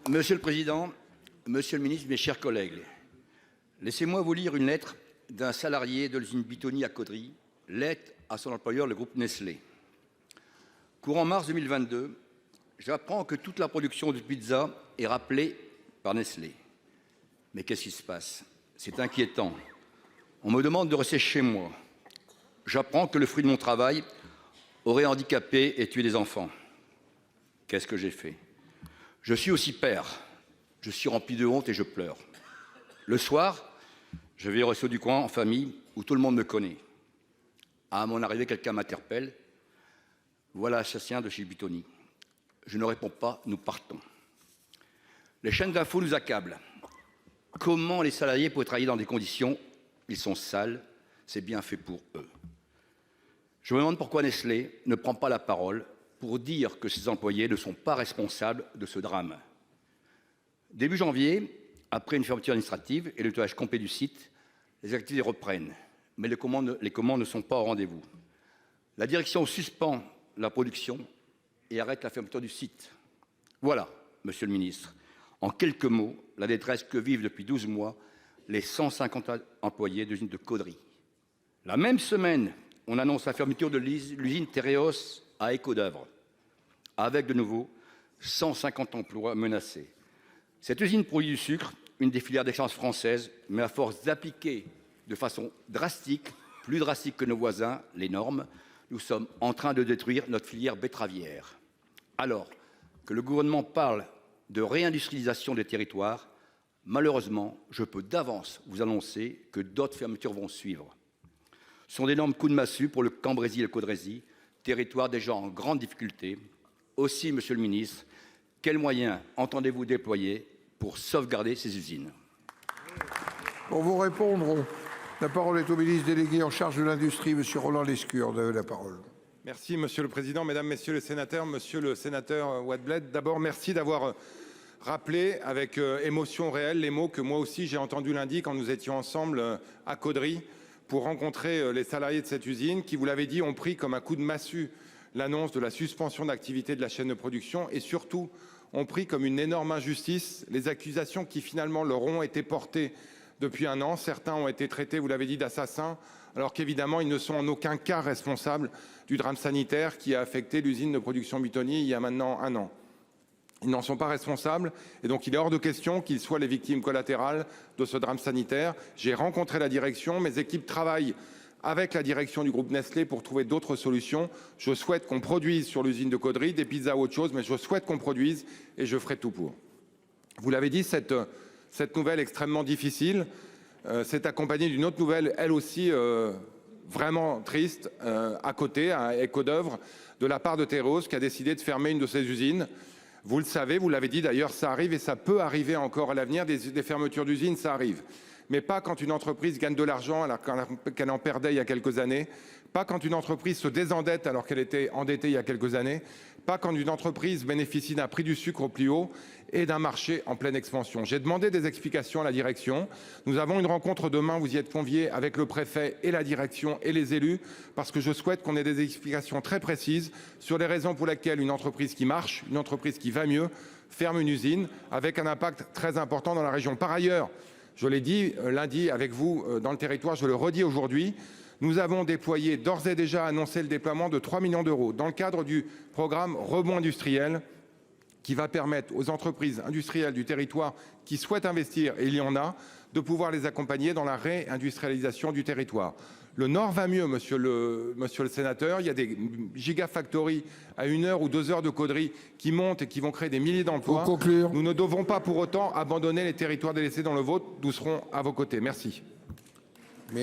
Monsieur le président, monsieur le ministre, mes chers collègues, laissez-moi vous lire une lettre d'un salarié de l'usine Buitoni à Caudry, lettre à son employeur, le groupe Nestlé. Courant mars 2022, j'apprends que toute la production de pizza est rappelée par Nestlé. Mais qu'est-ce qui se passe? C'est inquiétant. On me demande de rester chez moi. J'apprends que le fruit de mon travail aurait handicapé et tué des enfants. Qu'est-ce que j'ai fait? Je suis aussi père. Je suis rempli de honte et je pleure. Le soir, je vais au resto du coin en famille où tout le monde me connaît. À mon arrivée, quelqu'un m'interpelle. Voilà l'assassin de chez Buitoni. Je ne réponds pas, nous partons. Les chaînes d'infos nous accablent. Comment les salariés peuvent travailler dans des conditions? Ils sont sales, c'est bien fait pour eux. Je me demande pourquoi Nestlé ne prend pas la parole pour dire que ses employés ne sont pas responsables de ce drame. Début janvier, après une fermeture administrative et le nettoyage complet du site, les activités reprennent, mais les commandes ne sont pas au rendez-vous. La direction suspend la production et arrête la fermeture du site. Voilà, monsieur le ministre, en quelques mots, la détresse que vivent depuis 12 mois les 150 employés de l'usine de Caudry. La même semaine, on annonce la fermeture de l'usine Tereos à Escaudoeuvres, avec de nouveau 150 emplois menacés. Cette usine produit du sucre, une des filières d'excellence françaises, mais à force d'appliquer de façon drastique, plus drastique que nos voisins, les normes, nous sommes en train de détruire notre filière betteravière. Alors que le gouvernement parle de réindustrialisation des territoires, malheureusement, je peux d'avance vous annoncer que d'autres fermetures vont suivre. Ce sont d'énormes coups de massue pour le Cambrésis et le Caudrésis, territoires déjà en grande difficulté. Aussi, monsieur le ministre, quels moyens entendez-vous déployer pour sauvegarder ces usines? Pour vous répondre, la parole est au ministre délégué en charge de l'industrie, monsieur Roland Lescure. Vous avez la parole. Merci Monsieur le Président, Mesdames, Messieurs les sénateurs, Monsieur le sénateur Wattebled. D'abord, merci d'avoir rappelé avec émotion réelle les mots que moi aussi j'ai entendus lundi quand nous étions ensemble à Caudry pour rencontrer les salariés de cette usine qui, vous l'avez dit, ont pris comme un coup de massue l'annonce de la suspension d'activité de la chaîne de production et surtout ont pris comme une énorme injustice les accusations qui finalement leur ont été portées depuis un an. Certains ont été traités, vous l'avez dit, d'assassins, alors qu'évidemment ils ne sont en aucun cas responsables du drame sanitaire qui a affecté l'usine de production Buitoni il y a maintenant un an. Ils n'en sont pas responsables et donc il est hors de question qu'ils soient les victimes collatérales de ce drame sanitaire. J'ai rencontré la direction, mes équipes travaillent avec la direction du groupe Nestlé pour trouver d'autres solutions. Je souhaite qu'on produise sur l'usine de Caudry des pizzas ou autre chose, mais je souhaite qu'on produise et je ferai tout pour. Vous l'avez dit, cette nouvelle extrêmement difficile s'est accompagnée d'une autre nouvelle, elle aussi vraiment triste, à côté, à Escaudoeuvres, de la part de Tereos qui a décidé de fermer une de ses usines. Vous le savez, vous l'avez dit d'ailleurs, ça arrive et ça peut arriver encore à l'avenir, des fermetures d'usines, ça arrive. Mais pas quand une entreprise gagne de l'argent alors qu'elle en perdait il y a quelques années, pas quand une entreprise se désendette alors qu'elle était endettée il y a quelques années, pas quand une entreprise bénéficie d'un prix du sucre au plus haut et d'un marché en pleine expansion. J'ai demandé des explications à la direction. Nous avons une rencontre demain, vous y êtes conviés, avec le préfet et la direction et les élus, parce que je souhaite qu'on ait des explications très précises sur les raisons pour lesquelles une entreprise qui marche, une entreprise qui va mieux, ferme une usine avec un impact très important dans la région. Par ailleurs, je l'ai dit lundi avec vous dans le territoire, je le redis aujourd'hui, nous avons déployé, d'ores et déjà annoncé le déploiement de 3 millions d'euros dans le cadre du programme Rebond industriel qui va permettre aux entreprises industrielles du territoire qui souhaitent investir, et il y en a, de pouvoir les accompagner dans la réindustrialisation du territoire. Le Nord va mieux, monsieur le sénateur. Il y a des gigafactories à 1 heure ou 2 heures de Caudry qui montent et qui vont créer des milliers d'emplois. Pour conclure. Nous ne devons pas pour autant abandonner les territoires délaissés dans le vôtre. Nous serons à vos côtés. Merci.